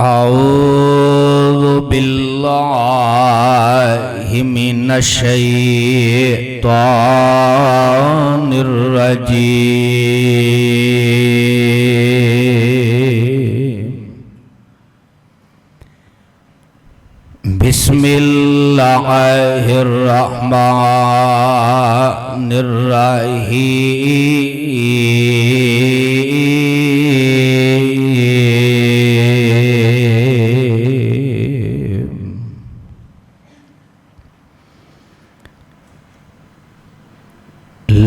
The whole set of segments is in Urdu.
اعوذ باللہ من الشیطان الرجیم بسم اللہ الرحمن الرحیم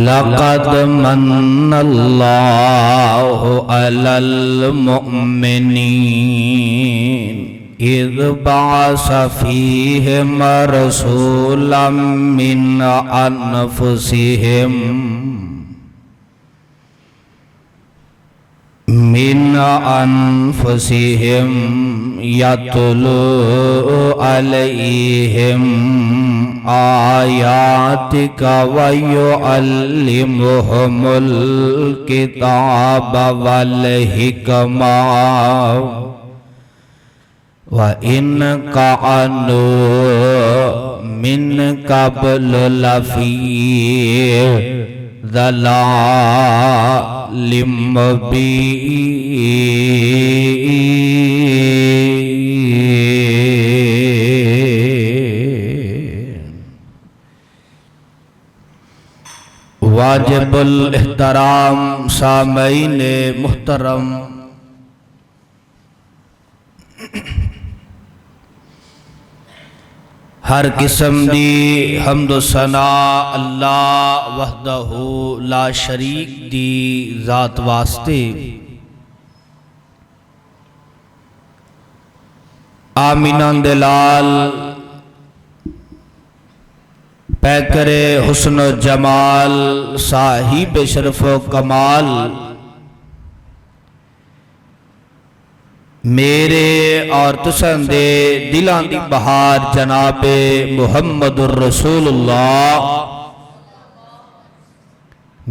لقد من اللہ علی المؤمنین اذ بعث فیہم رسولا من انفسہم یتلو علیہم آیاتک ویعلمہم الکتاب والحکمہ وَإِنْ كَانُوا مِنْ قَبْلُ لَفِي ضَلَالٍ مُبِينٍ واجب الاحترام سامعین محترم، ہر قسم دی حمد و ثنا اللہ وحدہ لا شریک دی ذات واسطے، آمینہ دلال پیکر حسن و جمال صاحب شرف و کمال، میرے اور تساں دے دلاں دی بہار جناب محمد الرسول اللہ،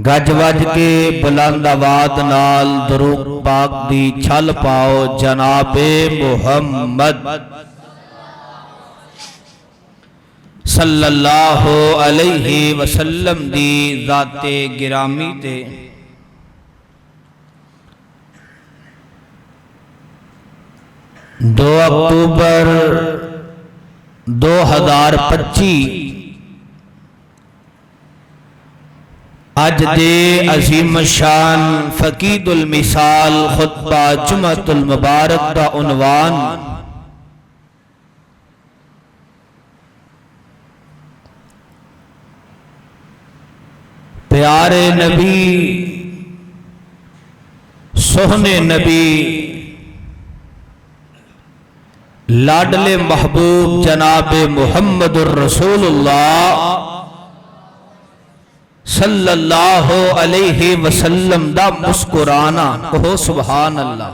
گج وج کے بلند آواز نال درود پاک دی چھل پاؤ جناب محمد صلی اللہ علیہ وسلم دی ذات گرامی تے۔ 2 اکتوبر 2025 اج دے عظیم شان فقید المثال خطبہ جمعۃ المبارک دا عنوان پیارے نبی سہنے نبی لاڈلے محبوب جناب محمد الرسول اللہ صلی اللہ علیہ وسلم دا مسکرانا، کہو سبحان اللہ،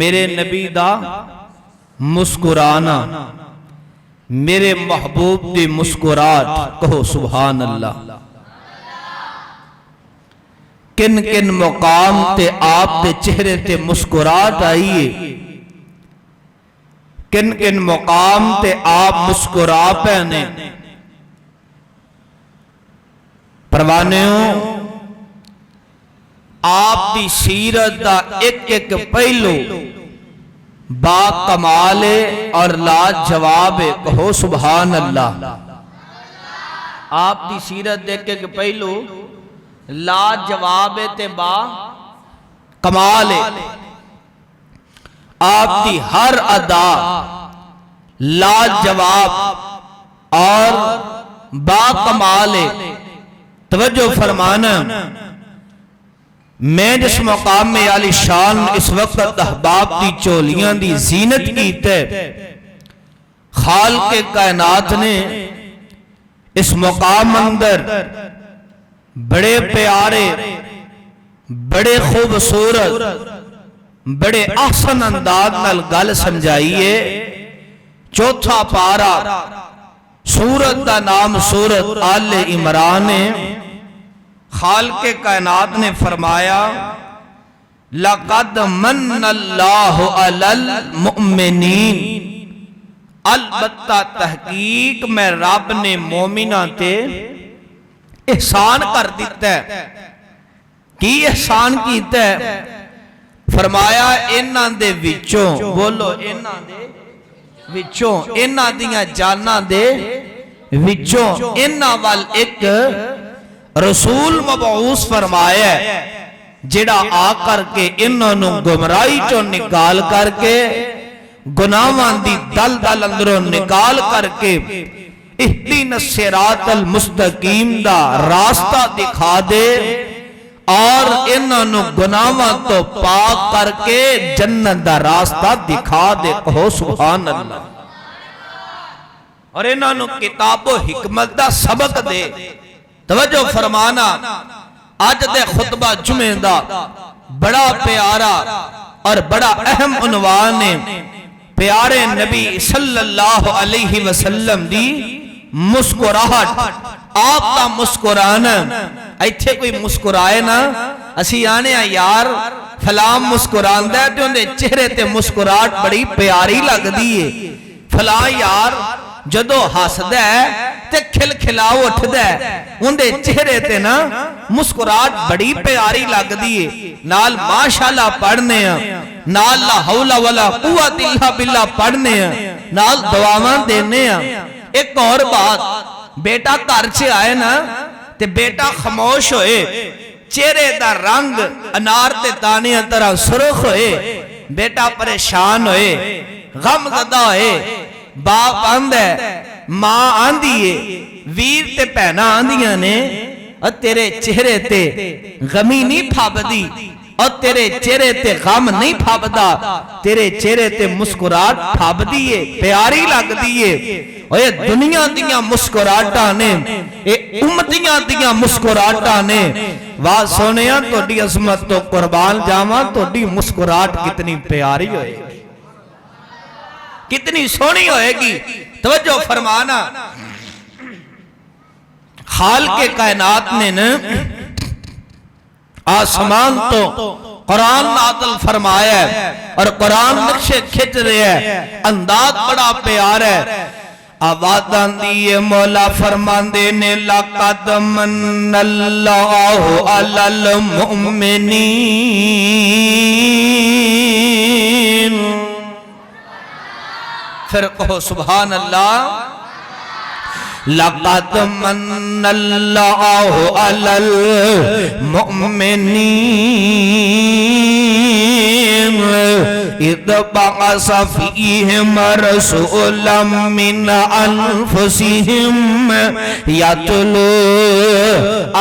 میرے نبی دا مسکرانا، میرے محبوب دی مسکرات، کہو سبحان اللہ۔ کن کن مقام تے آپ تے چہرے تے مسکرات آئیے، کن کن مقام تے آپ مسکرا پہنے، پروانیوں آپ دی سیرت دا ایک ایک پہلو با کمال اور لا جواب، کہو سبحان اللہ۔ آپ دی سیرت ایک ایک پہلو لا جواب تے با کمال، آپ دی ہر ادا لا جواب اور با کمال۔ توجہ فرمانا، میں جس مقام میں عالی شان اس وقت احباب دی چولیاں دی زینت کیتے، خالق کائنات نے اس مقام اندر بڑے پیارے، بڑے خوبصورت، بڑے احسن انداز نال گل سمجھائیے۔ چوتھا پارا سورت دا نام سورت آل عمران ہے۔ خالق کائنات نے فرمایا لقد من اللہ علی المؤمنین، البتہ تحقیق میں رب نے مومنہ تے احسان کر دیتا ہے۔ کی احسان کیتا ہے؟ فرمایا انہاں دے وچوں، بولو انہاں دے وچوں، انہاں دیاں جاناں دے وچوں انہاں وال ایک رسول مبعوث فرمایا ہے جڑا آ کر کے انہاں نو گمراہی چوں نکال کر کے گناہاں دی دل اندروں نکال کر کے اہدینا الصراط المستقیم دا راستہ دکھا دے اور انہاں نو گناہاں تو پاک کر کے جنت دا راستہ دکھا دے۔ کہو سبحان اللہ۔ اور انہاں نو کتاب و حکمت دا سبق دے۔ توجہ فرمانا، آج دے خطبہ جمعہ دا بڑا پیارا اور بڑا اہم عنوان ہے، پیارے نبی صلی اللہ علیہ وسلم دی مسکراہٹ۔ آپ کا مسکرانا، ایتھے کوئی مسکرائے نا، اسی آنے ہیں یار فلان مسکران دے تو اندے چہرے تے مسکراہٹ بڑی پیاری لگ دیئے، فلان یار جدو ہس دے تے کھل کھلاؤ اٹھ دے، اندے چہرے تے نا مسکراہٹ بڑی پیاری لگ دیئے۔ نال ماشاءاللہ پڑھنے ہیں، نال لا حول ولا قوت الا باللہ پڑھنے ہیں، نال دعاواں دینے ہیں۔ ایک اور بات، بیٹا گھر سے آئے نا تے بیٹا خاموش ہوئے، چہرے دا رنگ انار تے دانیاں طرح سرخ ہوئے، بیٹا پریشان ہوئے، غم زدہ ہوئے، باپ آند ہے، ماں آندھی ہے، ویر تے پہنا آندھیاں نے، اور تیرے چہرے تے غمی نہیں پھاب دی، اور تیرے چہرے تے غم نہیں پھاب دا، تیرے چہرے تے مسکراہٹ پھاب دیئے، پیاری لگ دیئے۔ اور یہ دنیا دیاں مسکراہٹاں نے، یہ امتیاں دیاں مسکراہٹاں نے، واہ سونیاں تو دی عظمت تو قربان جاواں تو دی مسکراہٹ کتنی پیاری ہوئے گی، کتنی سونی ہوئے گی۔ توجہ فرمانا، خالق کائنات نے نا آسمان تو قرآن نازل فرمایا ہے اور قرآن نقشے کھچ رہے ہیں، انداز بڑا پیار ہے۔ آواز آندی مولا فرماندے نے لقد من اللہ علی المؤمنین، پھر کہو سبحان اللہ۔ لقد من اللہ علی المؤمنین اذ بعث فیہم رسولا من انفسہم یتلو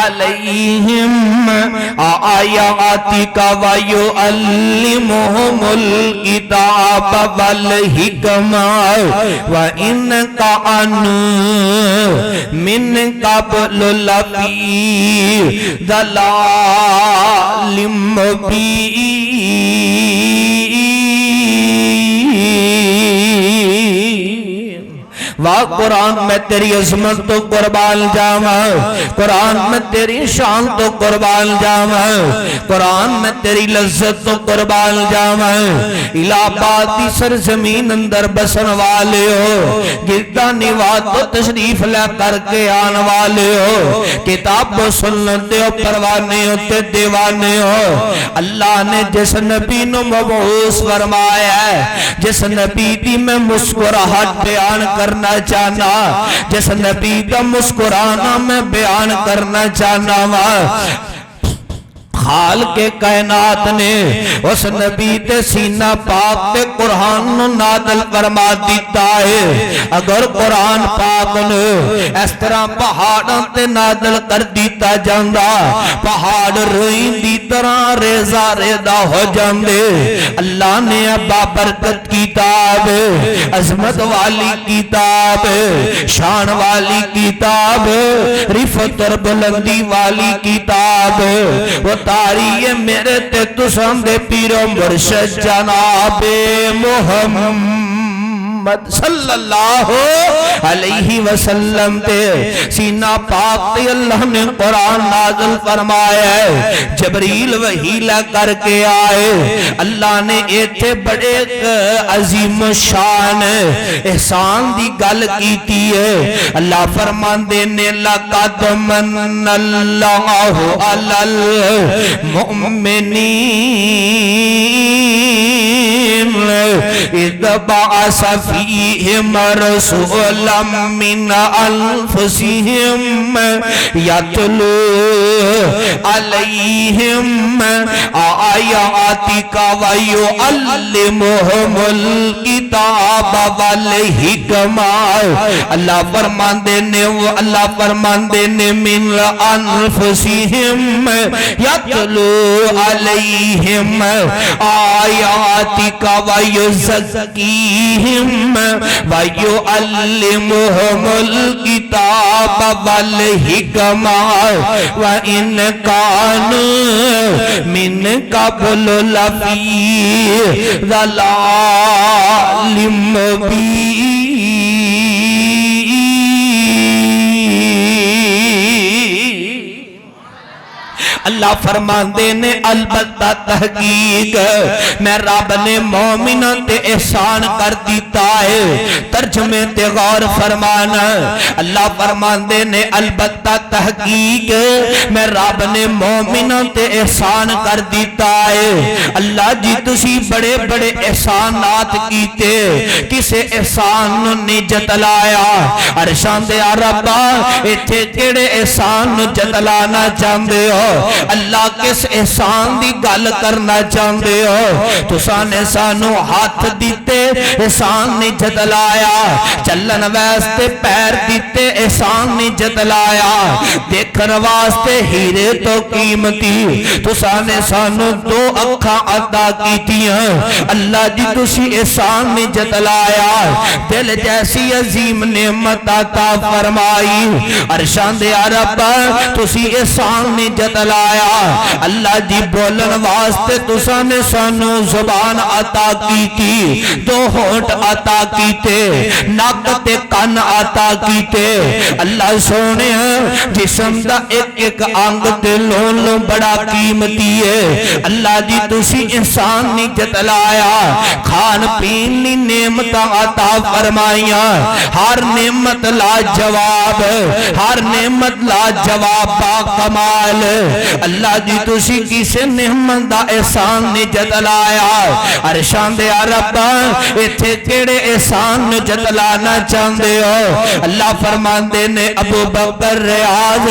علیہم آیاتک ویعلمہم الکتاب والحکمہ وإن كانوا من قبل لفی ضلال مبین۔ واہ قرآن میں تیری عظمت تو قربان جاواں، قرآن میں تیری شان تو قربان جاواں، قرآن میں تیری لذت تو قربان جاواں۔ الہ آباد دی سرزمین اندر بسن والے ہو، گردہ نواز تو تشریف لے کر کے آن والے ہو، کتاب و سنت ہو، پروانے ہو تے دیوانے ہو۔ اللہ نے جس نبی نو مبعوث فرمایا ہے، جس نبی دی میں مسکراہٹ بیان کرنا چاہنا، جس نبی دا مسکرانا میں بیان کرنا چاہنا ہوں، خالق کائنات نے اس نبی تے سینہ پاک تے قرآن نازل فرما دیتا ہے۔ اگر قرآن پاک نے اس طرح پہاڑوں تے نازل کر دیتا جاندہ، پہاڑ روئیں دی طرح ریزہ ریزہ ہو جاندے۔ اللہ نے بابرکت کتاب، عظمت والی کتاب، شان والی کتاب، رفت اور بلندی والی کتاب، وہ تاریہ میرے تے تسان دے پیرو مرشد جناب محمد محمد صلی اللہ علیہ وسلم تے سینہ پاک تے اللہ نے قرآن نازل فرمایا ہے، جبریل وحی لے کر کے آئے، اللہ نے ایتھے بڑے عظیم شان احسان دی گل کیتی ہے۔ اللہ فرماندے نے لقد من اللہ علی المؤمنین اذ بعث فیہم رسولا من انفسہم یتلو علیہم آیاتک ویعلمہم الکتاب والحکمہ۔ اللہ فرماندے نے من انفسہم یتلو علیہم آیاتک ویزکیہم ویعلمہم الکتاب والحکمہ وَإِنْ كَانُوا مِنْ قَبْلُ لَفِي ضَلَالٍ مُبِينٍ۔ اللہ فرماندے نے البتہ تحقیق میں رب نے مومنہ تے احسان کر دیتا ہے۔ ترجمے تے غور فرمانا، اللہ فرماندے نے البتہ تحقیق میں رب نے مومنہ تے احسان کر دیتا ہے۔ اللہ جی تسی بڑے بڑے احسانات کیتے، کسے احسان نے جتلایا؟ عرشان دے ربا ایتھے کیڑے احسان جتلانا چاہندے ہو؟ اللہ کس احسان دی گل کرنا چاہندے ہو؟ تساں نے سانو ہاتھ دیتے، احسان نے جتلایا، چلن واسطے پیر دیتے، احسان نے جتلایا، دیکھن واسطے ہیرے تو قیمتی تساں نے سانو دو اکھاں عطا کیتیاں۔ اللہ جی تسی احسان نے جتلایا، دل جیسی عظیم نعمت عطا فرمائی۔ عرشاں دے ربا تسی احسان نے جتلایا، اللہ جی بولن واسطے تساں نے سانو زبان عطا کیتی، دو ہونٹ عطا کیتے، نک تے کن عطا کیتے۔ اللہ سونے جسم دا ایک ایک انگ تے لون لو بڑا قیمتی ہے۔ اللہ جی تسی احسان نہیں جتلایا، کھان پین لی نعمت عطا فرمائیاں، ہر نعمت لا جواب، ہر نعمت لا جواب با کمال۔ اللہ جی تسی کسے نعمت دا احسان نہیں جتلایا؟ عرشان دے ربا ایتھے کیڑے احسان نے جتلانا چاہندے ہو؟ اللہ فرماندے نے ابو بکر ریاض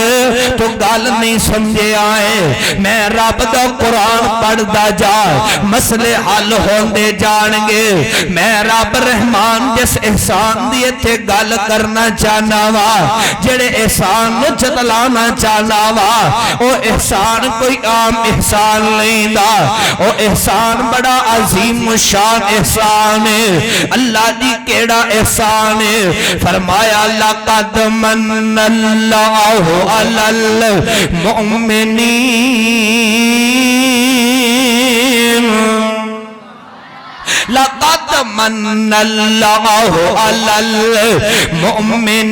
تو گل نہیں سمجھے آئے، میں رب دا قرآن پڑھدا جا مسئلے حل ہوندے جانگے۔ میں رب رحمان جس احسان دی ایتھے گل کرنا چاہنا وا، جڑے احسان نو جتلانا چاہنا وا، او احسان کوئی عام احسان نہیں دا، او احسان بڑا عظیم شان احسان ہے۔ اللہ جی کیڑا احسان ہے؟ فرمایا لقد من اللہ علی المؤمنین، لقد من اللہ علی المؤمنین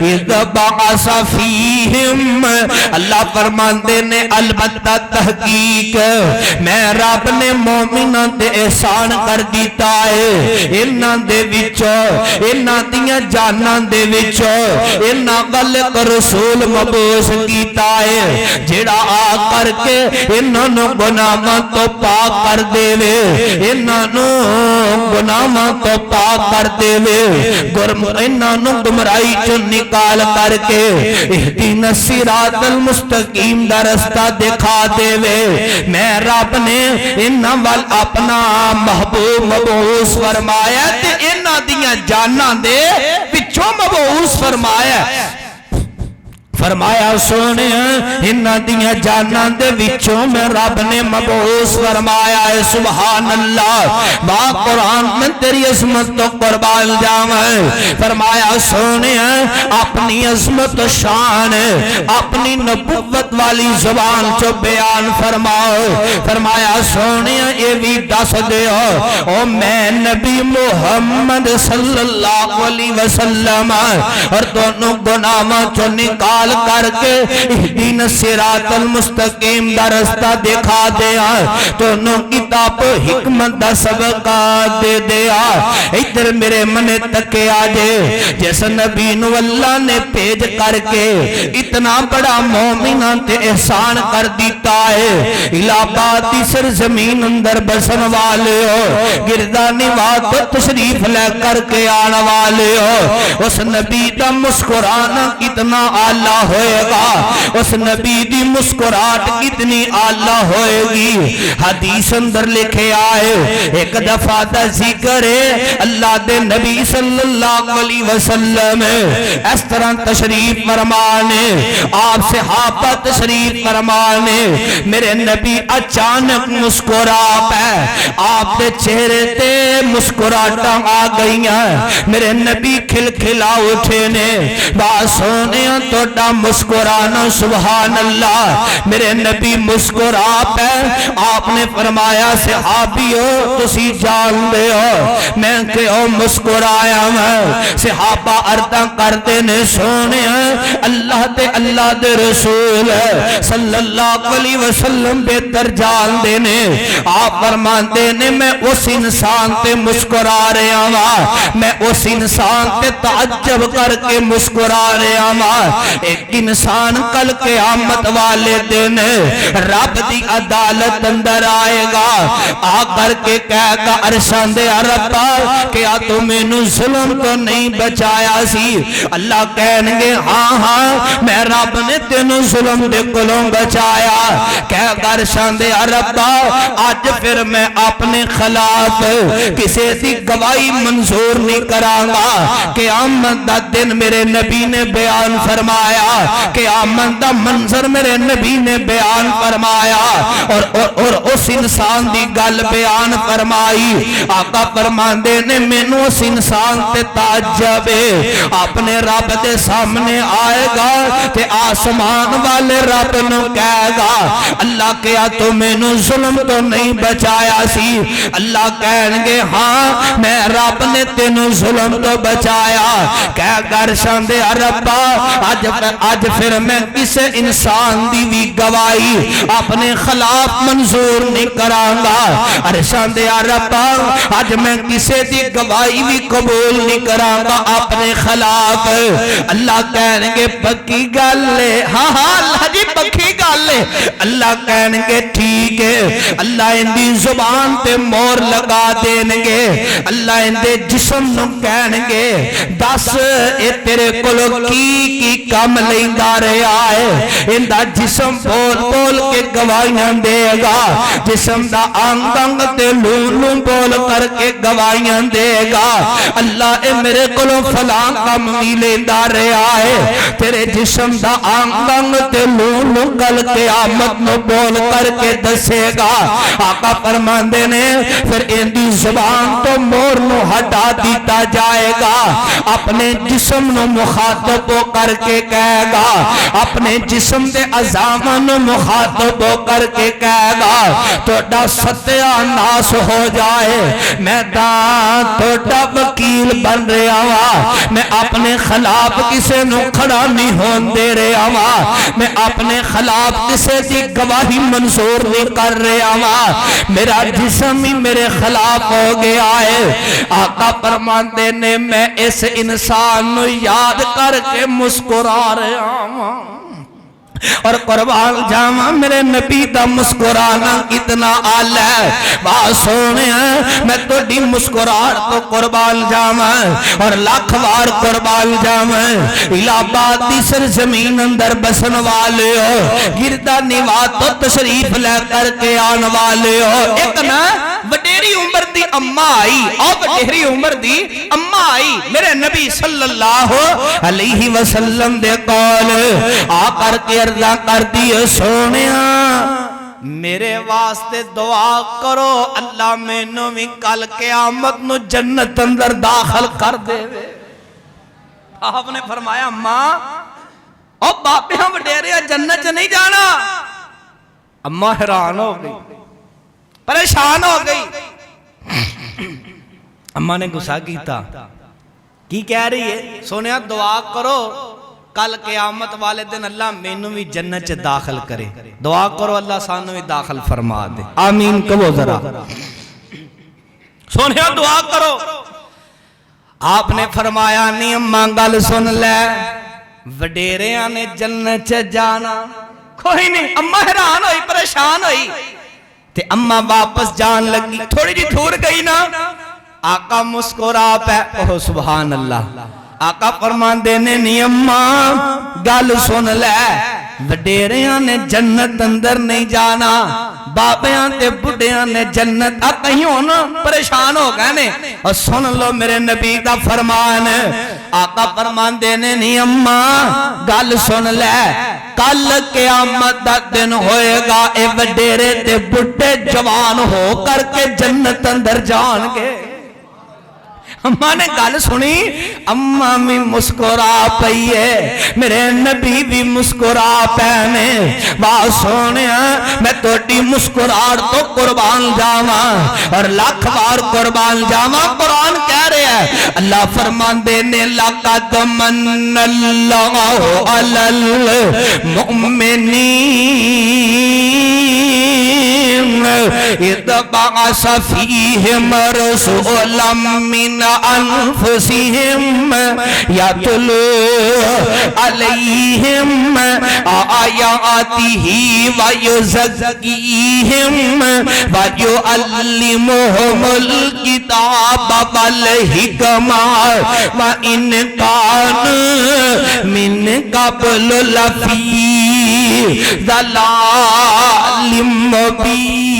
اذ بعث فیہم۔ اللہ فرماندے نے البتہ تحقیق میں رب نے مومنہ دے احسان کر دیتا ہے، انہاں دے وچوں انہاں دیاں جاناں دے وچوں انہاں ول ایک رسول مبعوث کیتا ہے، جڑا آ کر کے انہاں نو گناہاں تو پاک کر دے وے، انہاں نو گناہاں تو پاک کر دے وے، انہاں نو گمراہی چوں نکال کر کے اہدنا الصراط المستقیم دا رستہ دکھا دے وے۔ میں رب نے انہاں وال اپنا محبوب مبعوث فرمایا تے انہاں دیاں جاناں دے وچوں مبعوث فرمایا۔ فرمایا سونے انہاں دیاں جاناں دے وچوں میں رب نے مبعوث فرمایا ہے۔ سبحان اللہ، با قرآن میں تیری عظمت تو قربان جاواں۔ فرمایا سونے اپنی عظمت و شان اپنی نبوت والی زبان چو بیان فرماؤ۔ فرمایا سونے یہ بھی دس دیو او میں نبی محمد صلی اللہ علیہ وسلم اور دونوں گناہاں چو نکال کر کے اہدین الصراط المستقیم دا رستہ دکھا دیا دونوں کتاب حکمت دا سبقہ دے دیا ادھر میرے من تکے آجے جیسا نبی نو اللہ نے پیج کر کے اتنا بڑا مومنان تے احسان کر دیتا ہے الہبادی سرزمین اندر بسن والے ہو گردانی وات تشریف لے کر کے آنا والے ہو اس نبی دا مسکرانا کتنا آلہ ہوئے گا اس نبی دی مسکرات کتنی آلہ ہوئے گی حدیث اندر لکھے آئے ایک دفعہ دا ذکر ہے اللہ دے نبی صلی اللہ علیہ وسلم اس طرح تشریف فرمانے آپ صحابہ تشریف فرمانے میرے نبی اچانک مسکرا پہ آپ دے چہرے تے مسکراٹاں آ گئیاں میرے نبی کھل کھلا اٹھے نے بات سونے تو ڈا مسکرانا سبحان اللہ میرے نبی مسکرا پہ آپ نے فرمایا صحابیو تسی جان دے ہو میں کہ او مسکرایا میں صحابہ عرضاں کرتے نے سونے اللہ دے رسول صلی اللہ علیہ وسلم بہتر جان دینے آپ فرماتے نے میں اس انسان تے مسکرا رہے ہوا میں اس انسان تے تعجب کر کے مسکرا رہے ہوا ایک انسان کل قیامت والے دن رب دی عدالت اندر آئے گا آ کر کے کہے گا عرشان دے ربا کیا تو میں نو ظلم تو نہیں بچایا سی اللہ کہنے گے ہاں ہاں میں رب نے تینوں ظلم دے کلوں بچایا کہے گا عرشان دے ربا آج پھر میں اپنے خلاف کسی سی گواہی منظور نہیں کرانگا قیامت دا دن میرے نبی نے بیان فرمایا قیامت دا منظر میرے نبی نے بیان فرمایا اور اس انسان دی گل بیان فرمائی آقا فرماندے نے مینوں اس انسان تے تعجب اپنے رب دے سامنے آئے گا تے آسمان والے رب نو کہے گا اللہ کیا تو مینوں ظلم تو نہیں بچایا سی اللہ کہیں گے ہاں میں رب نے تینوں ظلم تو بچایا کہہ کر شاندے ربا آج پھر میں کسے انسان دی بھی گواہی اپنے خلاف منظور نہیں کرانگا ارشان دے ربا آج میں کسے دی گواہی بھی قبول نہیں کرانگا اپنے خلاف اللہ کہیں گے پکی گل لے ہاں ہاں اللہ جی پکی گل لے اللہ کہیں گے ٹھیک ہے اللہ ان دی زبان تے مور لگا دینگے اللہ ان دے جسم نو کہنگے دس اے تیرے کلو کی کم لیندہ رہے آئے ان دا جسم بول بول کے گواہیاں دے گا جسم دا آنگنگ تے لولوں بول کر کے گواہیاں دے گا اللہ اے میرے کلو فلان کم نہیں لیندہ رہے آئے تیرے جسم دا آنگنگ تے لولوں کل کے آمد نو بول کر کے دسے گا آقا فرماندے نے پھر ان دی زبان تو مور نو ہٹا دیتا جائے گا اپنے جسم نو مخاطب کر کے کہے گا اپنے جسم دے عزامن مخاطب کر کے کہے گا تو ڈا ستیہ ناس ہو جائے میں دان تو ڈا وکیل بن رہے آوا میں اپنے خلاف کسے نو کھڑا نہیں ہون دے رہے آوا میں اپنے خلاف کسے دی گواہی منظور نہیں کر رہے آوا میرا جسم ہی میرے خلاف ہو گیا ہے آقا فرماندے نے میں اس انسان نو یاد کر کے مسکرا رہا ہوں اور قربان جاواں میرے نبی دا مسکرانا کتنا آلہ ہے بات سونے ہیں میں تو ڈی مسکرار تو قربان جاواں اور لاکھ وار قربان جاواں الہباد دی سرزمین اندر بسن والے ہو گردہ نوات تو تشریف لے کر کے آن والے ہو ایک نا وڈیری عمر دی اممہ آئی اور وڈیری عمر دی اممہ آئی میرے نبی صلی اللہ علیہ وسلم دے قول آ کر کے عرضہ کر دیئے سونیاں میرے واسطے دعا کرو اللہ میں نو بھی کل قیامت نو جنت اندر داخل کر دے آپ نے فرمایا ماں او باپے ہم ڈیرے جنت نہیں جانا اماں حیران ہو گئی پریشان ہو گئی. اماں نے غصہ کیتا. کی کہہ رہی ہے؟ سونیا دعا کرو کل قیامت والے دن اللہ مینوں بھی جنت چ داخل کرے. دعا کرو اللہ سانوں بھی داخل فرما دے. آمین کہو ذرا. سونیا دعا کرو. آپ نے فرمایا نہیں اماں گل سن لے، وڈیریاں نے جنت چ جانا کوئی نہیں. اماں حیران ہوئی، پریشان ہوئی تے اماں واپس جان لگی. تھوڑی جی دور گئی نا، آقا مسکرا پہ. اوہ سبحان اللہ. آقا فرمان دینے نہیں اماں گل سن لے، وڈیریاں نے جنت اندر نہیں جانا، بابیاں تے بڑھیاں نے جنت. آ کہیں ہونا پریشان ہو گئے نے. اور سن لو میرے نبی دا فرمان. آقا فرمان دینے نہیں اماں گل سن لے، کل قیامت دا دن ہوئے گا، اے وڈیرے تے بڑھے جوان ہو کر کے جنت اندر جان گے. اماں نے گل سنی، اماں بھی مسکرا پئیے، میرے نبی بھی مسکرا پینے. بات سونیا میں توڑی مسکراڑ تو قربان جاواں اور لاکھ بار قربان جاواں. قرآن کہہ رہے ہیں، اللہ فرمان دینے لَقَدْ مَنَّ اللَّهُ عَلَى الْمُؤْمِنِينَ اِذْ بَعَثَ فِيهِمْ رَسُولًا مِّنْ أنفسهم يتلو عليهم آياته ويزكيهم ويعلمهم الكتاب والحكمة وإن كانوا من قبل لفي ضلال مبين.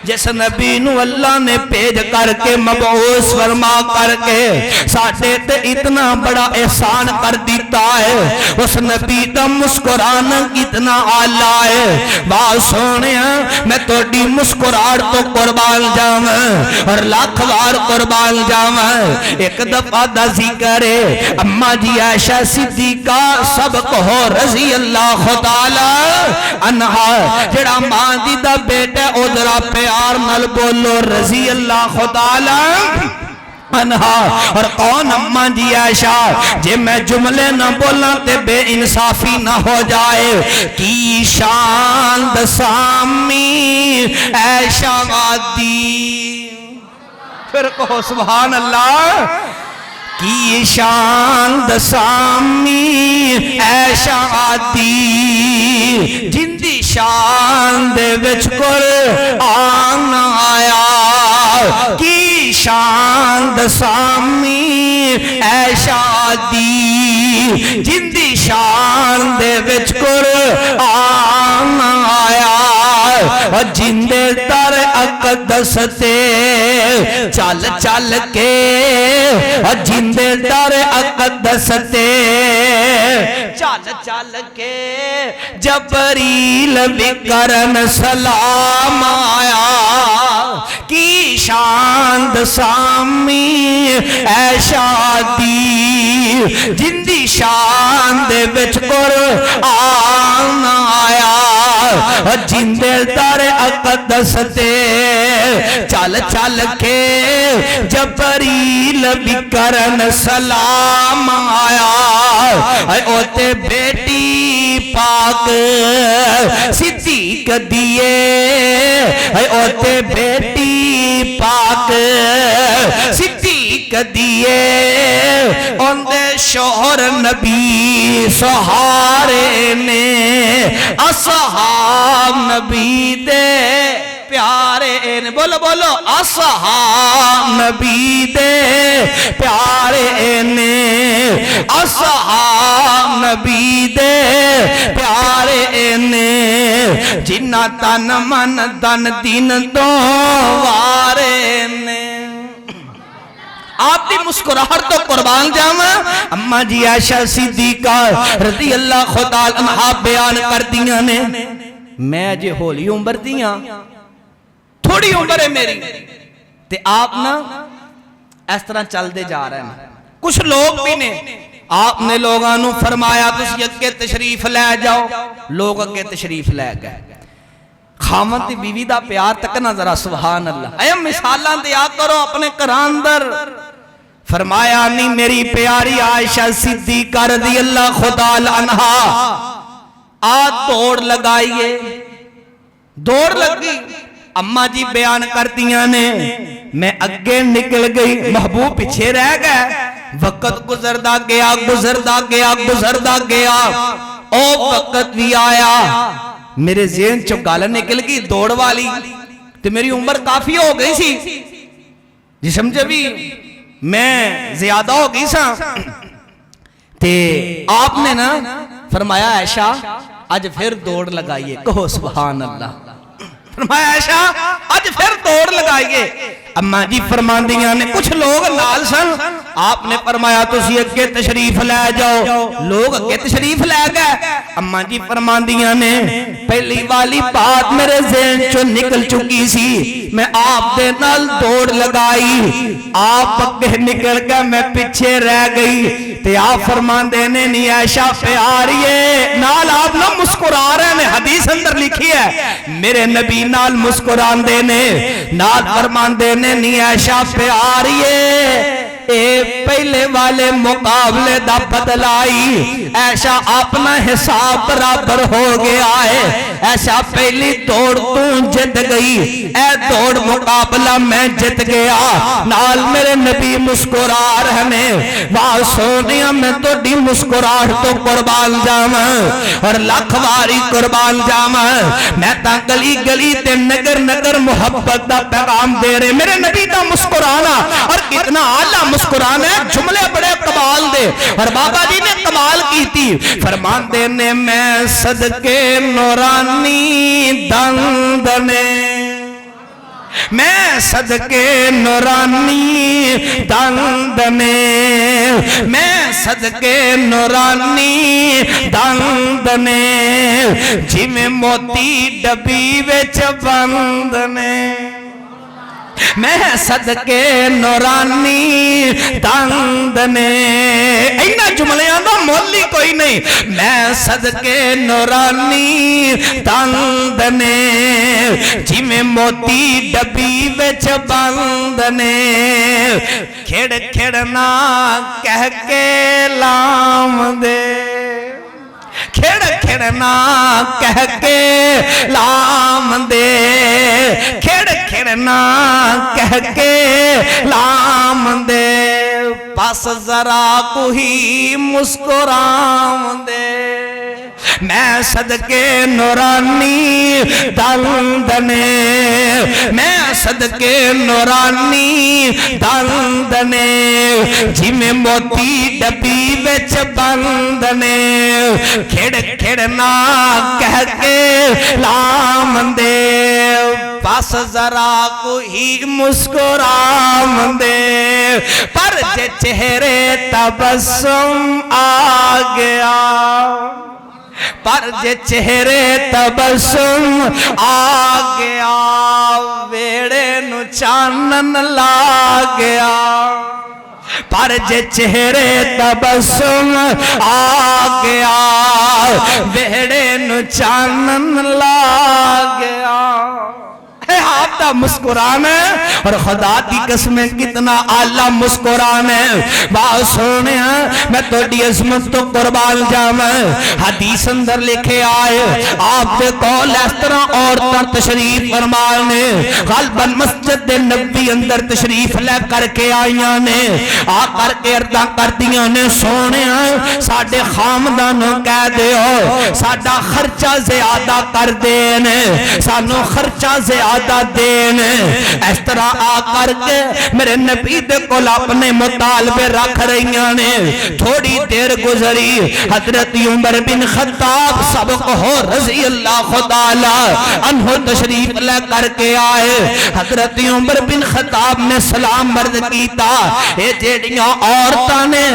جس نبی نو اللہ نے پیج کر کے مبعوث فرما کر کے ساٹھے تے اتنا بڑا احسان کر دیتا ہے، اس نبی دا مسکرانا کتنا آلہ ہے. بات سونے میں توڑی مسکراڑ تو قربان جاواں اور لاکھ بار قربان جاواں. ایک دفعہ دا ذکر ہے اماں جی عائشہ صدیقہ سب کہو رضی اللہ تعالی عنہا، جڑا ماں دی دا بیٹا ادھرا پیار نل بولو رضی اللہ تعالی عنہا. اور کون اماں جی عائشہ؟ جے میں جملے نہ بولا تے بے انصافی نہ ہو جائے. کی شان دسامی عائشہ وادی، پھر کہو سبحان اللہ. کی شان دسامی عائشہ وادی، جن دی شان دے وچ قرآن آیا. کی شان دسامی عائشہ وادی، جن دی شان دے وچ قرآن آیا. اور جن دے در اقدس تے چل چل کے، اور جن دے در اقدس تے چل چل کے جبریل بھی کرن سلام آیا. کی شان دسامی عائشہ دی، جن دی شان دے وچ قرآن آیا. جن دے در اقدس تے چل چل کے جبریل بھی کرن سلام آیا. اوتے بیٹی پاک صدیق دیئے، اوتے بیٹی پاک صدیق دیئے. اندے شوہر نبی سہارے نے، اصحاب نبی دے پیارے نے، بولو بولو اصحاب نبی دے پیارے نے، اصحاب نبی دے پیارے نے. جنہ تن من دن دین دو وارے نے. آپ دی مسکراہٹ تو قربان جاواں. اماں جی عائشہ صدیقہ رضی اللہ تعالی عنہا بیان کر دیاں نے، میں جے ہولی عمر دیاں، تھوڑی عمر ہے میری، تے آپ نا اس طرح چل دے جا رہے ہیں. کچھ لوگ بھی نے آپ نے لوگوں فرمایا تسی اگے تشریف لے جاؤ، لوگ اگے تشریف لے گئے۔ خامد دی بیوی دا پیار تکنا ذرا سبحان اللہ، اے مثالاں دیا کرو اپنے گھراں اندر۔ فرمایا نہیں میری پیاری عائشہ صدیقہ رضی اللہ خدا عنہا دوڑ لگائیے، دوڑ لگی، اماں جی بیان کرتیاں نے میں اگے نکل گئی، محبوب پیچھے رہ گئے، وقت گزردا گیا گزردا گیا گزردا گیا، او وقت بھی آیا، میرے ذہن چو گل نکل گئی دوڑ والی، تو میری عمر کافی ہو گئی سی جی، سمجھے بھی میں زیادہ ہو گئی سا، تے آپ نے نا فرمایا عائشہ آج پھر دوڑ لگائیے، کہو سبحان اللہ، فرمایا عائشہ آج پھر دوڑ لگائیے۔ اماں جی فرماندیاں نے کچھ لوگ نال سن، آپ نے فرمایا تسی اگے تشریف لے جاؤ، لوگ اگے تشریف لے گئے۔ اماں جی فرماندیاں نے پہلی والی بات میرے ذہن چو نکل چکی سی، میں آپ دے نال دوڑ لگائی، آپ اگے نکل گئے میں پیچھے رہ گئی، تے آپ فرماندے نے نہیں عائشہ پیاریے نال آپ نہ مسکرا رہے نے، حدیث اندر لکھی ہے میرے نبی نال مسکران دے نے، نال فرمان دے نے نہیں عائشہ پیاریے، اے پہلے والے مقابلے دا بدلائی، ایسا اپنا حساب برابر ہو گیا ہے، ایسا پہلی دوڑ تو جت گئی، اے دوڑ مقابلہ میں جت گیا، نال میرے نبی مسکرا رہنے، واہ سونیا میں تو ڈی مسکراہٹ تو قربان جاما اور لاکھ واری قربان جاما، میں تا گلی گلی تے نگر نگر محبت دا پیغام دے رہے، میرے نبی دا مسکرانا اور کتنا اعلیٰ مسکرانے جملے بڑے کمال دے، اور بابا جی نے کمال کی تھی، فرمان دے نے میں صدقے نورانی دندنے، میں صدقے نورانی دندنے، میں صدقے نورانی دندنے، جی میں موتی ڈبی وچ بندنے، میں صدقے نورانی دندنے، اینا جملیاں دا مولی کوئی نہیں، میں صدقے نورانی دندنے، جی میں موتی ڈبی وچ بندنے، کھڑ کھڑنا کہہ کے لام دے، کھڑ کھڑنا کہہ کے لام دے، کھڑ کھڑنا کہہ کے لام دے، پس ذرا کوئی مسکرام دے، میں صدقے نورانی دندنے، میں صدقے نورانی دندنے، جی میں موتی ڈبی وچ بندنے، کھڑ کھڑنا کہہ کے لام دے، پاس ذرا کوئی مسکرام دے، پر جے چہرے تبسم آ گیا، پر جے چہرے تبسم آ گیا، ویڑے نو چانن لا گیا، پر جے چہرے تبسم آ گیا، ویڑے نو چانن لا گیا، ہے آپ دا مسکران ہے، اور خدا دی قسمیں کتنا اعلیٰ مسکران ہے، باہ سونے ہیں میں تو ڈی عظمت تو قربان جاما، حدیث اندر لکھے آئے آپ دے قول اس طرح عورتاں تشریف فرمانے، غالباً مسجد نبی اندر تشریف لے کر کے آئیاں نے، آ کر کے ارداں کر دیاں نے، سونے ہیں ساڑھے خامدانوں کہہ دے ہو، ساڑھا خرچہ زیادہ کر دینے، سانو خرچہ زیادہ دین، اس طرح آ کر کے میرے نبی دے کول اپنے مطالبے رکھ رہیاں نے، تھوڑی دیر گزری، حضرت عمر بن خطاب سبق ہو رضی اللہ خدا عنہ تشریف لے کر کے آئے، حضرت عمر بن خطاب نے سلام مرد کیتا، اے جیڑیاں عورتاں نے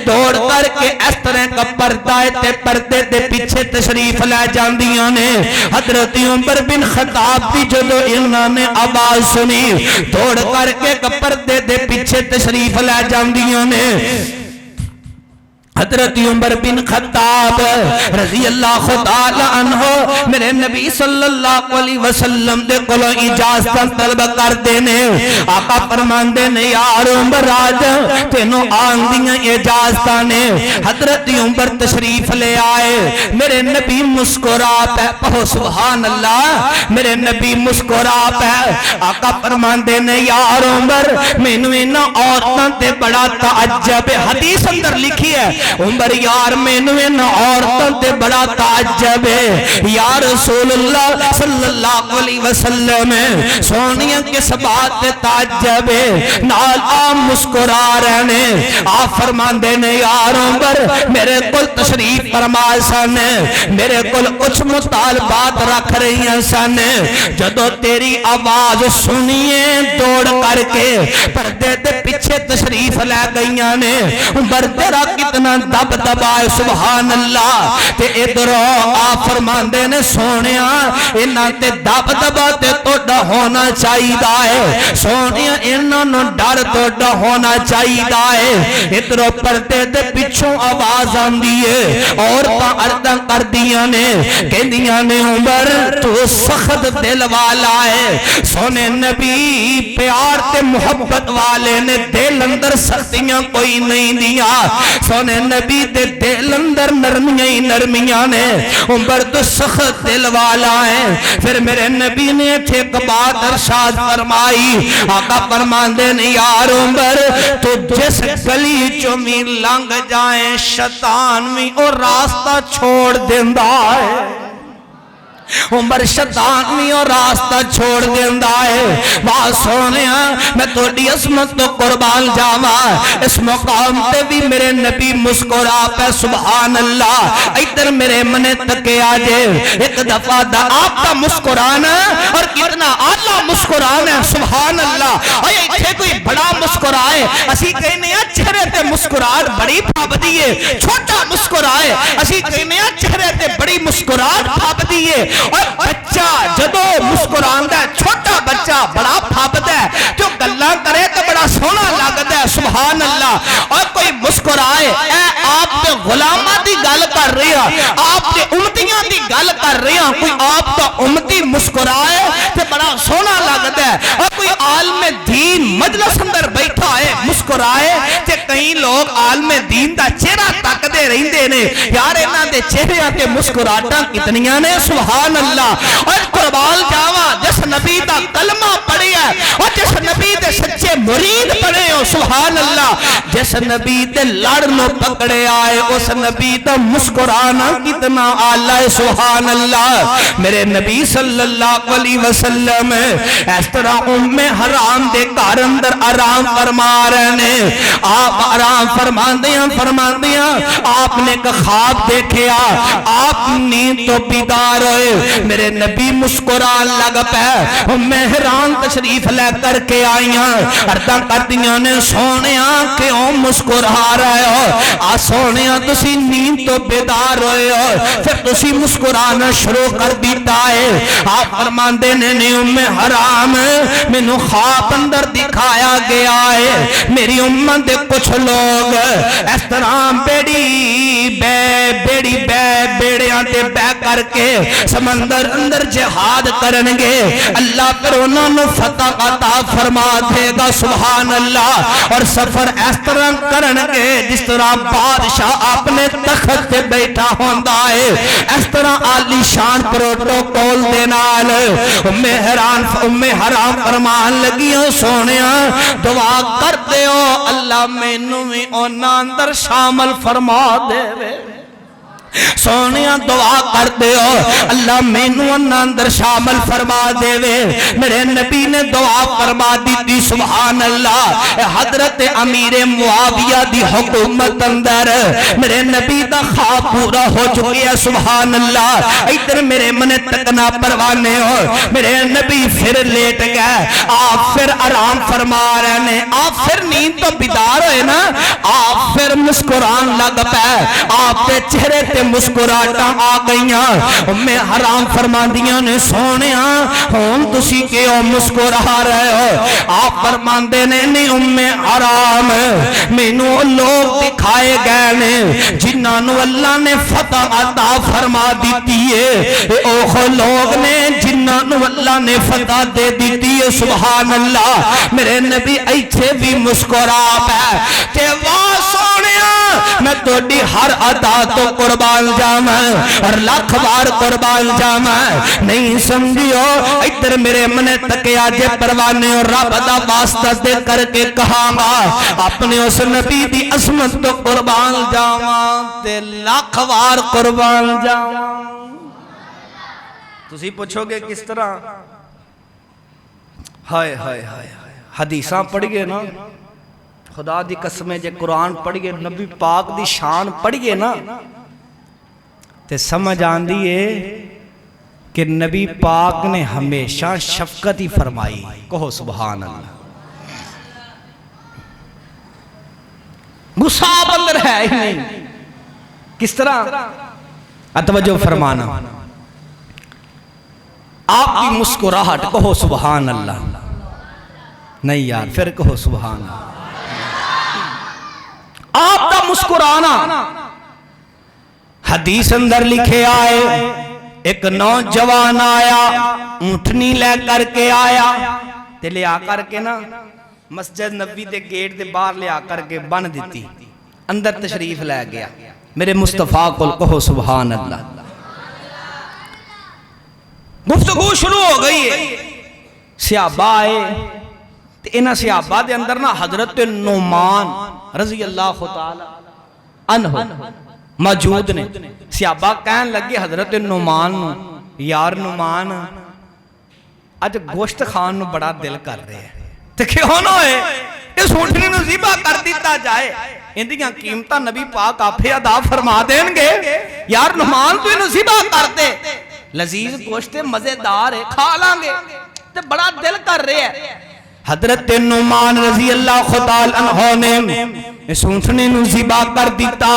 دوڑ کر کے اس طرح کا پردہ تے پردے دے پیچھے تشریف لے جاندیاں نے، حضرت عمر بن خطاب بھی جدو انہوں نے آواز سنی دوڑ کر کے پردے دے پیچھے تشریف لے جاندیاں نے، حضرت عمر بن خطاب رضی اللہ تعالی عنہ میرے نبی صلی اللہ علیہ وسلم دے کولوں اجازت طلب کردے نے. آقا فرماندے نے یار عمر آج تینوں آن دیاں اجازتاں نے. حضرت عمر تشریف لے آئے, میرے نبی مسکرا پہ پہو سبحان اللہ, میرے نبی مسکرا پہ. آقا فرماندے نے یار عمر مینوں انہاں عورتاں تے بڑا تعجب ہے. حدیث اندر لکھی ہے عمر یار مینوں ان عورتوں تے بڑا تعجب ہے یا رسول اللہ صلی اللہ علیہ وسلم, سونیاں کس بات تے تعجب ہے, نال آ مسکرا رہنے. آپ فرماندے نے یار عمر میرے کل تشریف فرما سن, میرے کل کچھ مطالبات رکھ رہی ہیں سن. جدو تیری آواز سنیے دوڑ کر کے پردے دے پیچھے تشریف لے گئیاں نے. عمر تیرا کتنا دب دبائے سبحان اللہ. تے ادھر آپ فرماندے نے سونیا انہاں تے دب دبا تے توڑا ہونا چاہیدا ہے, سونیا انہاں نو ڈر توڑا ہونا چاہیدا ہے. ادھر پردے دے پچھوں آواز آندی ہے, عورتاں عرضاں کردیاں نے کہندیاں نے عمر تو سخت دل والا ہے. سونے نبی پیار تے محبت والے نے, دل اندر سختیاں کوئی نہیں دیا. سونے نبی دے دل اندر نرمیاں ہی نرمیاں نے. عمر تو سخت دل والا ہے. پھر میرے نبی نے تھے ایک بات ارشاد فرمائی. آقا فرماندے نے یار عمر تو جس گلی چوں بھی لنگ جائیں شیطان بھی اور راستہ چھوڑ دیندا ہے. عمر شیطان بھی اور راستہ چھوڑ دیندا ہے. بات سونیا میں تھوڑی عظمت تو قربان جاواں, اس مقام تے بھی میرے نبی مسکرا پہ سبحان اللہ. ادھر میرے منے تکے آجے ایک دفعہ دا آپ کا مسکرانا اور کتنا اعلیٰ مسکرانا ہے سبحان اللہ. اور اتھے کوئی بڑا مسکرائے اسی کہنے ہیں چہرے تے مسکرات بڑی پھابدی ہے, چھوٹا مسکرائے اسی کہنے ہیں چہرے تے بڑی مسکرات پھابدی ہے. اور بچہ جدو مسکراندہ ہے, چھوٹا بچہ بڑا پھابدہ ہے, جو گلہ کرے تو بڑا سونا لگتا ہے سبحان اللہ. اور کوئی مسکرائے اے آپ کے غلامہ دی گل کر رہی ہے, آپ کے امتیاں دی گل کر رہی ہیں, کوئی آپ کا امتی مسکرائے تو بڑا سونا لگتا ہے. اور کوئی عالم دین مجلس اندر بیٹھا ہے مسکرائے تو کئی لوگ عالم دین دا چہرہ تک دے رہی دے نے, یار انہاں دے چہرے آتے مسکراٹاں کتنیاں نے سبحان اللہ. اور قربان جاواں جس نبی دا کلمہ پڑھی ہے اور جس نبی دے سچے مرید پڑھے ہو سبحان اللہ, جس نبی دے لڑ نو پکڑے آئے اس نبی دا مسکرانا کتنا اعلیٰ ہے سبحان اللہ. میرے نبی صلی اللہ علیہ وسلم اس طرح ام حرام دے گھر اندر آرام فرما رہے ہیں. آپ آرام فرماندیاں آپ نے ایک خواب دیکھیا, آپ نیند تو بیدار ہوئے. میرے نبی مسکران لگ پہ, مہران تشریف لے کر کے آئیاں, عرضاں کردیاں نے سونیاں کیوں مسکرا رہے ہو, آ سونیاں تسی نیند تو بیدار ہوئے ہو پھر تسی مسکرانا شروع کر دیتا ہے. آپ فرماندے نے حرام مینوں خواب اندر دکھایا گیا ہے, میری امت دے کچھ لوگ اس طرح بیڑیاں تے بے کر کے سمندر اندر جہاد کرنگے, اللہ پر انہوں نے فتح عطا فرما دے گا سبحان اللہ. اور سفر اس طرح کرنگے جس طرح بادشاہ اپنے تخت تے بیٹھا ہوندہ ہے, اس طرح عالی شان پروٹوکول دے نال. ام حرام فرمان لگیاں سونیاں دعا کر دے ہو اللہ مینوں بھی انہاں اندر شامل فرما دے وے. سونیاں دعا کر دے ہو اللہ مینوں اندر شامل فرما دے وے. میرے نبی نے دعا فرما دی سبحان اللہ. حضرت امیر معاویہ دی حکومت اندر میرے نبی دا خواب پورا ہو چکی ہے سبحان اللہ. ادھر میرے من تکنا پروانے ہو, میرے نبی پھر لیٹ گئے, آپ پھر آرام فرما رہے ہیں, آپ پھر نیند تو بیدار ہوئے نا, آپ پھر مسکران لگ پہ, آپ کے چہرے تے مسکراہٹاں آ گئیاں ام حرام فرماندیاں نے سونیا ہن تسی کیوں مسکرا رہے ہو آپ فرماندے نے نہیں ام حرام مینوں لوگ دکھائے گئے نے جنہاں نو اللہ نے فتح عطا فرما دیتی ہے اوہ لوگ نے جنہاں نو اللہ نے فتح دے دیتی ہے سبحان اللہ میرے نبی ایتھے بھی مسکرا پے کہ واہ سونیا میں تہاڈی ہر ادا تو قربان جاواں اور لاکھ بار قربان جاواں نہیں سمجھیو ادھر میرے من تکیا جے پروانے اور رب دا واسطہ دے کر کے کہاں گا اپنے اس نبی دی عظمت تو قربان جاواں تے لاکھ بار قربان جاواں تسی پوچھو گے کس طرح ہائے ہائے ہائے حدیثاں پڑھئے نا خدا دی قسمیں جے قرآن پڑھئے نبی پاک دی شان پڑھئے نا تے سمجھ آن دیئے کہ نبی پاک نے ہمیشہ شفقت ہی فرمائی کہو سبحان اللہ غصہ اندر ہے ہی نہیں کس طرح اتوجہ فرمانا آپ کی مسکراہٹ کہو سبحان اللہ نہیں یار پھر کہو سبحان اللہ آپ کا مسکرانا حدیث اندر لکھے آئے ایک نوجوان آیا اونٹنی لے کر کے آیا تے لے آ کر کے نا مسجد نبی دے گیٹ دے باہر لے آ کر کے بن دیتی اندر تشریف لے گیا میرے مصطفیٰ کو کہو سبحان اللہ گفتگو شروع ہو گئی ہے صحابہ آئے انہاں صحابہ دے اندر نا حضرت نعمان رضی اللہ تعالی عنہ موجود نے صحابہ کہن لگے حضرت نعمان یار نعمان اج گوشت خان نو بڑا دل کر رہے ہیں تے کیوں نہ ہوئے اس اونٹنی نو ذبح کر دیتا جائے اندیاں قیمتاں نبی پاک آپے ادا فرما دیں گے یار نعمان تو انہوں ذبح کر دے لذیذ گوشت مزیدار ہے کھا لانگے تے بڑا دل کر رہے ہیں حضرت نعمان رضی اللہ خدا عنہ نے اس اونٹنی نو ذبح کر دیتا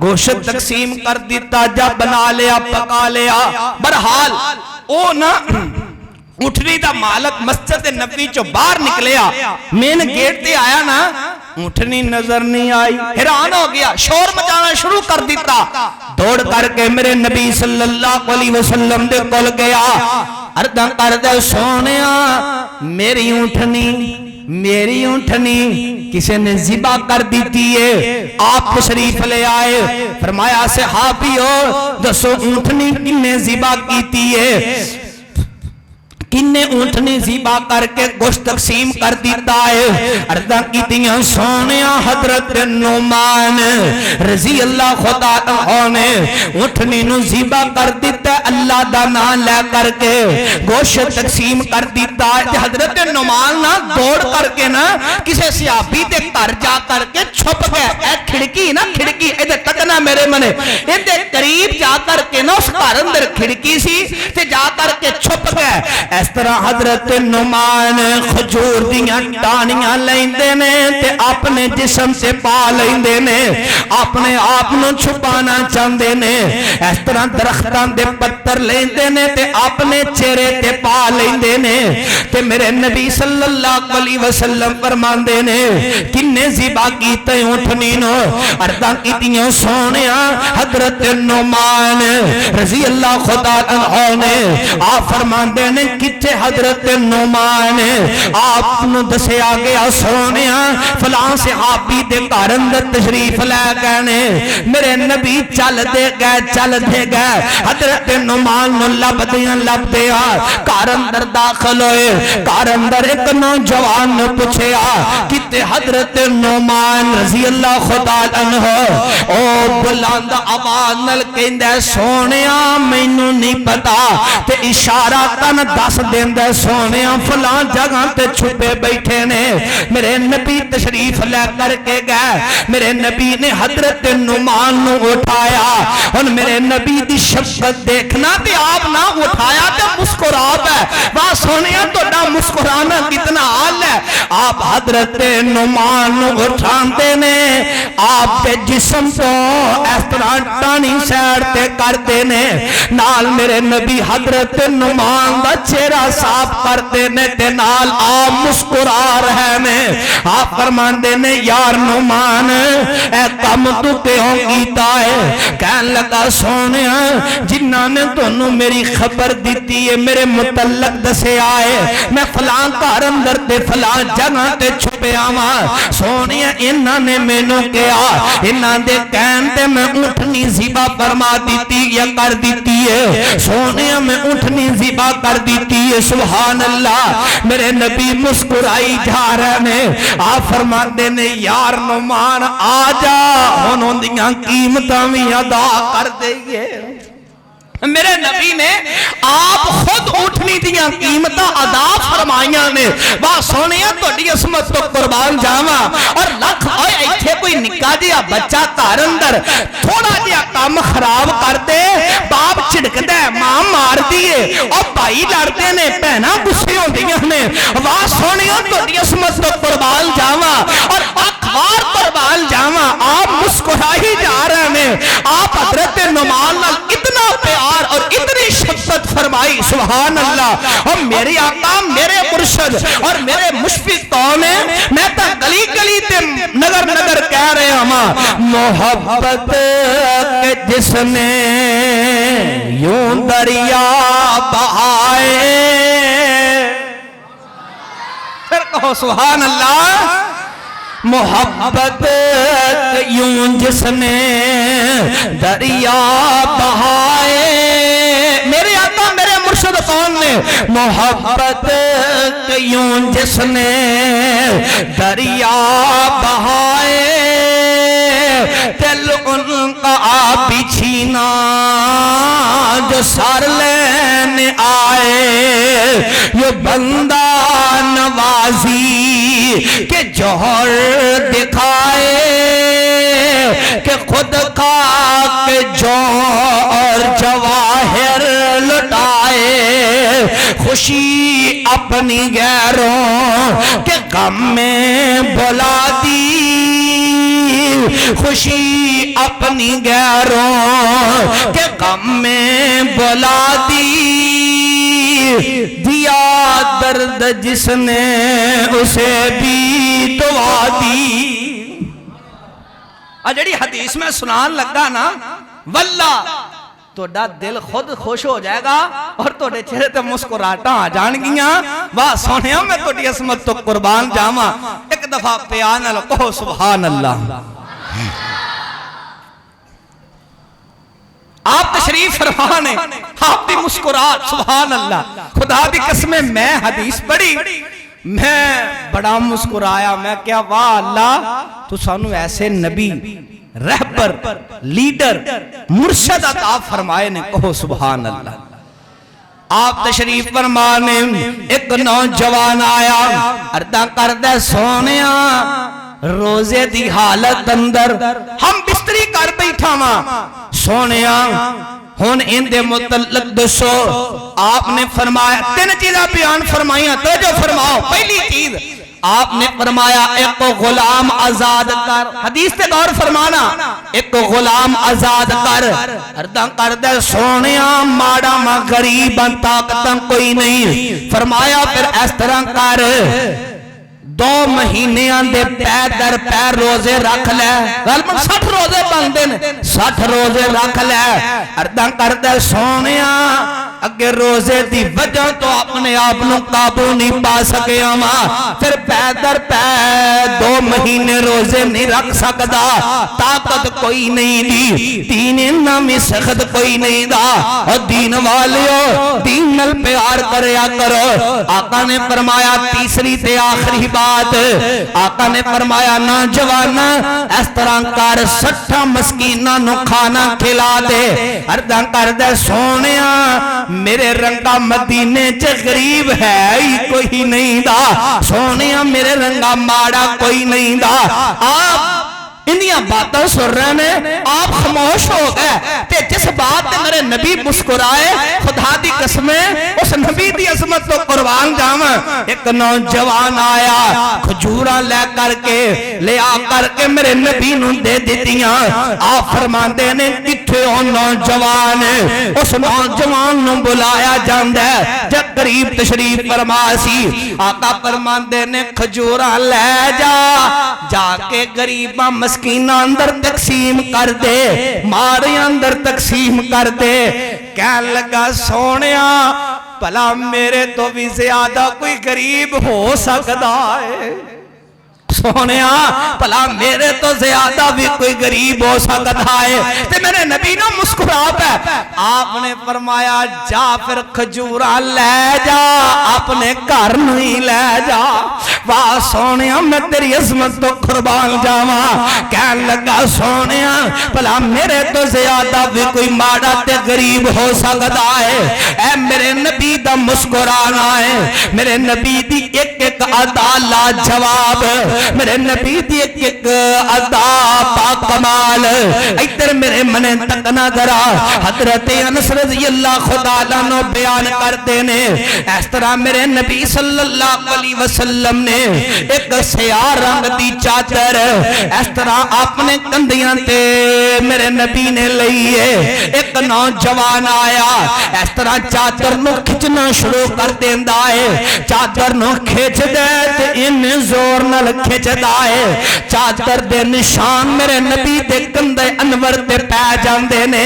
گوشت تقسیم کر دیتا جا بنا لیا پکا لیا برحال او نا اونٹنی دا مالک مسجد نبی چو باہر نکلیا مین گیٹ تے آیا نا اونٹنی نظر نہیں آئی حیران ہو گیا شور مچانا شروع کر دیتا دوڑ کر کے میرے نبی صلی اللہ علیہ وسلم دے کول گیا اردہ کر دے سونیا میری اونٹنی کسی نے ذبح کر دیتی ہے آپ تشریف لے آئے فرمایا صحابیو دسو اونٹنی کنے ذبح کیتی ہے کنے اونٹنی ذبح کر کے گوشت تقسیم کر دیتا ہے عرضہ کیتیاں سونیا حضرت نعمان رضی اللہ خدا عنہ نے اونٹنی نو ذبح کر دیتا ہے اللہ دا نام لے کر کے گوشت تقسیم کر دیتا ہے حضرت نعمان نا دوڑ کر کے نا کسے صحابی دے گھر جا کر کے چھپ گئے اے کھڑکی نا کھڑکی اے دے تکنا میرے منے اے دے قریب جا کر کے نا اس گھر اندر کھڑکی سی تے جا کر کے چھپ گئے اس طرح حضرت نعمان خجور دیاں ٹانیاں لیندے نے تے اپنے جسم سے پا لیندے نے اپنے آپ نو چھپانا چاندے نے اس طرح درختان دے پتر لیندے نے تے اپنے چہرے تے پا لیندے نے تے میرے نبی صلی اللہ علیہ وسلم فرماندے نے کنے ذبح کیتے اونٹنی نو عرضاں کیتیاں سونیا حضرت نعمان رضی اللہ خدا عنہ نے آپ فرماندے نے کتے حضرت نعمان آپ نو دسے آگیا سونیا فلان صحابی دے گھر اندر تشریف لے گئے میرے نبی چل دے گئے حضرت نعمان نو لب دیا گھر اندر داخل ہوئے گھر اندر ایک نوجوان نے پوچھیا کتے حضرت نعمان رضی اللہ خدا عنہ او بلند آواز نال کہندا سونیا مینوں نہیں پتا تے اشارہ تن دس دیندے سونیا فلاں جگہ تے چھپے بیٹھے نے میرے نبی تشریف لے کر کے گئے میرے نبی نے حضرت نعمان نو اٹھایا اور میرے نبی دی شفقت دیکھنا تے آپ نہ اٹھایا تے مسکرات ہے واہ سونیا توڑا مسکرانا کتنا حال ہے آپ حضرت نعمان نو اٹھاندے نے آپ تے جسم کو اس طرح ٹانی سیڑ تے کردے نے نال میرے نبی حضرت نعمان دا چہرہ صاف کردے نے تے نال آپ مسکرا رہے نے آپ فرماندے نے یار نعمان اے کم تو کیوں کیتا ہے کہن لگا سونیا جنہاں نے تانوں میری خبر دیتی ہے میرے متعلق دسے آئے میں فلاں گھر اندر تے فلاں جگہ تے چھپے آواں سونیا انہاں نے مینوں کیا انہاں دے کہن تے میں اٹھنی ذبح فرما دیتی یا کر دیتی ہے سونیا میں اٹھنی ذبح کر دیتی ہے سبحان اللہ میرے نبی مسکرائی جا رہے نے آپ فرماندے نے یار نعمان آجا انہوں دیاں قیمتاں بھی ادا کر دئیے میرے نبی نے آپ خود اٹھنی دیاں قیمتاں ادا فرمائیاں نے واہ سونیا توڑی عصمت تو قربان جاواں اور لکھ اوئے ایتھے کوئی نکا دیا بچہ گھر اندر تھوڑا جیا کام خراب کر دے باپ چھڑک دے ماں مار دیے اور بھائی لڑتے نے بہنا غصے ہوندیاں نے واہ سونیا توڑی عصمت تو قربان جاواں اور اخبار قربان جاواں آپ مسکرائی جا رہے ہیں آپ حضرت نعمان نال اتنا پیار اور اتنی شفقت فرمائی سبحان اللہ اور میری آقا میرے مرشد اور میرے مشفق کون ہے میں تا گلی گلی تے نگر نگر کہہ رہے ہاں محبت کے جس نے یوں دریا بہائے پھر کہو سبحان اللہ محبت یوں جس نے دریا بہائے میرے آقا میرے مرشد کون نے محبت یوں جس نے دریا بہائے دل ان کا آبی چھینا جو سر لینے آئے یہ بندہ نوازی کہ جوہر دکھائے کہ خود کا کہ جوہر جواہر لٹائے خوشی اپنی غیروں کے غم میں بلا دی خوشی اپنی غیروں کے غم میں بلا دی دیا درد جس نے اسے بھی دعا دی جڑی حدیث میں سنان لگا نا واللہ توڑا دل خود خوش ہو جائے گا اور توڑے چہرے تے مسکراہٹاں آ جان گیاں واہ سونیا میں توڑی عصمت تو قربان جاواں ایک دفعہ پیان اللہ کہو سبحان اللہ آپ تشریف فرمانے آپ دی مسکرات سبحان اللہ خدا دی قسم میں حدیث پڑھی میں بڑا مسکرایا میں کیا واہ اللہ تو سانو ایسے نبی رہبر لیڈر مرشد عطا فرمائے نے کہو سبحان اللہ آپ تشریف فرمانے ایک نوجوان آیا عرضہ کردے سونیا روزے دی حالت اندر ہم بستری کر بیٹھا ماں سونیا ہون ان دے متعلق دسو آپ نے فرمایا تین چیزیں بیان فرمائیاں تو جو فرماؤ پہلی چیز آپ نے فرمایا ایک غلام آزاد کر حدیث تے غور فرمانا ایک غلام آزاد کر عرضہ کردے سونیا ماڑا ماں غریباں طاقتاں کوئی نہیں فرمایا پھر اس طرح کر 2 مہینے آندے پیر در پیر روزے رکھ لے غالباً 60 روزے بندے نے 60 روزے رکھ لے عرضہ کردے سونیا اگر روزے دی وجہ تو اپنے آپنوں قابو نہیں پا سکے ماں پھر پیدر پید 2 مہینے روزے نہیں رکھ سکتا طاقت کوئی نہیں دی دین نامی سخت کوئی نہیں دا اور دین والیو دین نل پیار کریا کرو آقا نے فرمایا تیسری تے آخری بات آقا نے فرمایا نوجوان اس طرح کر 60 مسکینہ نو کھانا کھلا دے عرضہ کر دے سونیا میرے رنگا مدینے چ غریب ہے ہی کوئی نہیں دا سونیا میرے رنگا ماڑا کوئی نہیں دا آپ انہیاں باتاں سن رہے ہیں آپ خاموش ہو گئے تے جس بات تے میرے نبی مسکرائے خدا دی قسمیں اس نبی دی عظمت تو قربان جاواں ایک نوجوان آیا کھجوراں لے کر کے لے آ کر کے میرے نبی نوں دے دتیاں آپ فرماندے نے کتھے او نوجوان اس نوجوان نوں بلایا جاندا ہے جب قریب تشریف فرما سی آقا فرماندے نے کھجوراں لے جا کے غریباں مسکینہ اندر تقسیم کر دے مارے اندر تقسیم کر دے کہن لگا سونیا بھلا میرے تو بھی زیادہ کوئی غریب ہو سکتا ہے سونیا بھلا میرے تو زیادہ بھی کوئی غریب ہو سکتا ہے تے میرے نبی نہ مسکرا پہ آپ نے فرمایا جا پھر کھجورا لے جا اپنے گھر نہیں لے جا واہ سونیا میں تیری عظمت تو قربان جاواں کہن لگا سونیا بھلا میرے تو زیادہ بھی کوئی ماڑا تے غریب ہو سکتا ہے اے میرے نبی دا مسکرانا ہے میرے نبی دی ایک ایک ادا لاجواب میرے نبی دی ایک ادا پاکمال ادھر میرے منے تکنا ذرا حضرت انس رضی اللہ خدا عنہ بیان کرتے نے اس طرح میرے نبی صلی اللہ علیہ وسلم نے ایک سیاہ رنگ دی چادر اس طرح اپنے کندھیاں تے میرے نبی نے لئیے ایک نوجوان آیا اس طرح چادر نو کھچنا شروع کر دیندا ہے چادر نو کھچ دے تے ان زور نال کھچ دائے چادر دے نشان میرے نبی دے کندھے انور تے پہ جاندے نے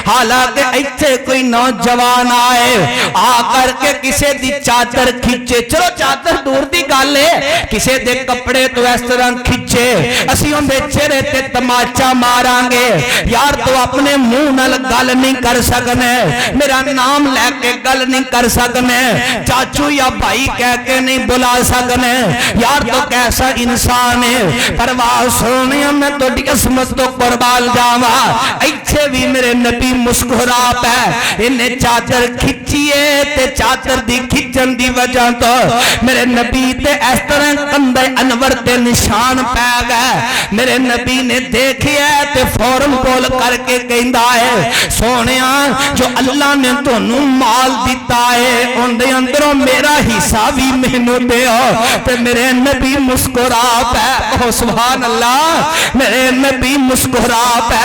حالانکہ ایتھے کوئی نوجوان آئے آ کر کے کسے دی چادر کھچے چلو چادر دور دی گالے کسے دے کپڑے تو اس طرح کھچے اسی ہم دے چہرے تے تماچا مارانگے یار تو اپنے منہ نال گل نہیں کر سکنے میرا نام لے کے گل نہیں کر سکنے چاچو یا بھائی کہہ کے نہیں بلا سکنے یار تو کیسا انسان ہے پرواہ سونیا میں تو دی عظمت تو قربان جاواں ایتھے بھی میرے نبی مسکرا پہ انہیں چادر کھچیے تے چادر دی کھچن دی وجہ تو میرے نبی تے اس طرح کندھے انور تے نشان پہ گئے میرے نبی نے دیکھیا تے فوراً بول کر کے کہندا ہے سونیا جو اللہ نے تانوں مال دیتا ہے ان دے اندروں میرا حصہ بھی مینوں دیو تے میرے نبی مسکرا پہ سبحان اللہ میرے نبی مسکرا پہ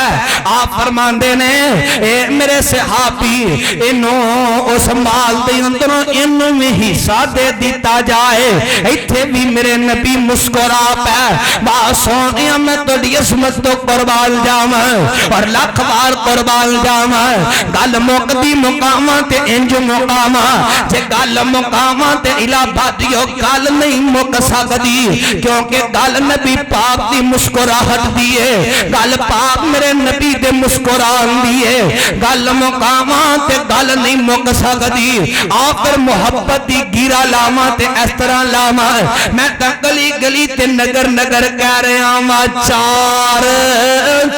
آپ فرماندے نے اے میرے صحابی انہوں اس مال دے اندروں انہوں میں حصہ دے دیتا جائے ایتھے بھی میرے نبی مسکرا پہ با سونیا میں تو دی عظمت تو قربان جاواں اور لاکھ بار قربان جاواں گل مقدی مقاماں تے انج مقاماں جے گل مقاماں تے الہبادیو گل نہیں مک سکدی کیونکہ گل نبی پاک دی مسکراہٹ دیئے گل پاک میرے نبی دے مسکران دیئے گل مقاماں تے گل نہیں مک سکدی آخر محبت دی گیرا لاما تے اس طرح لاما میں تا گلی گلی تے نگر نگر کہہ رہے آما چار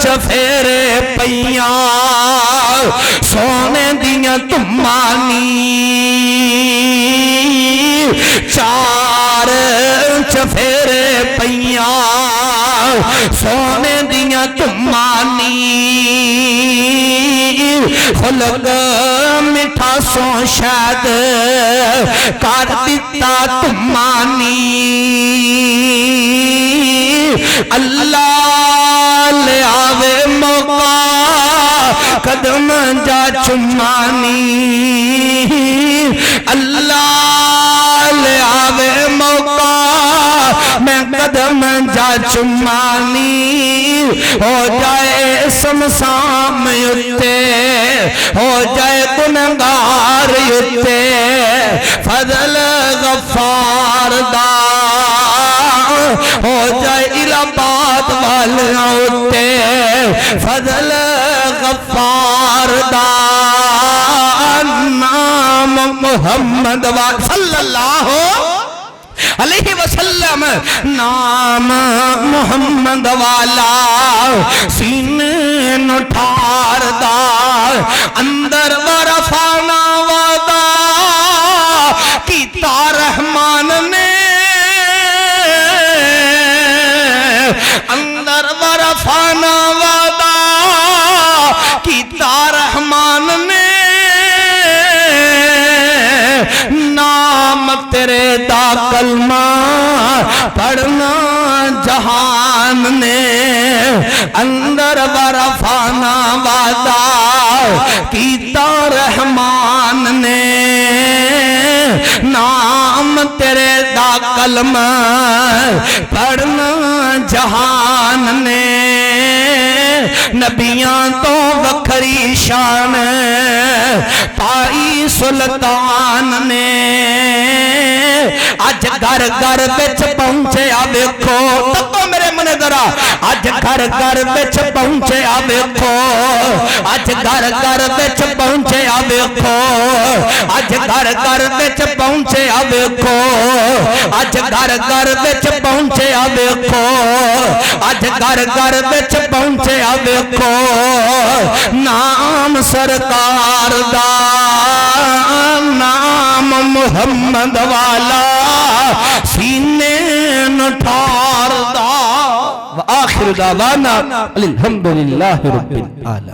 چفیرے پیاں سونے دیاں تمانی چار چفیرے پیاں سونے دیاں تمانی خلق مٹھا سو شاید کر دیتا تمانی اللہ لے آوے موقع قدم جا چمانی اللہ لے آوے موقع میں قدم جا چمانی ہو جائے سمسام یتے ہو جائے گنگار یتے فضل غفار دا ہو جائے الہباد والے فضل غفار دا نام محمد صلی اللہ علیہ وسلم نام محمد والا سینے نٹھار دا اندر ورفانا والا رفعنا وعدہ کیتا رحمان نے نام تیرے دا کلمہ پڑھنا جہان نے اندر ورفعنا وعدہ کیتا رحمان نے نام تیرے دا کلمہ پڑھنا جہان نے نبیاں تو وکھری شان پائی سلطان نے اج گھر گھر بچ پہنچے دیکھو تکو میرے من ذرا اج گھر گھر بچ پہنچے دیکھو اج گھر گھر بچ پہنچے دیکھو اج گھر گھر بچ پہنچے دیکھو اج گھر گھر بچ پہنچے دیکھو اج گھر گھر بچ پہنچے دیکھو نام سرکار دا نام محمد والا سینے نٹھار دا وآخر دعوانا الحمدللہ رب العالمین.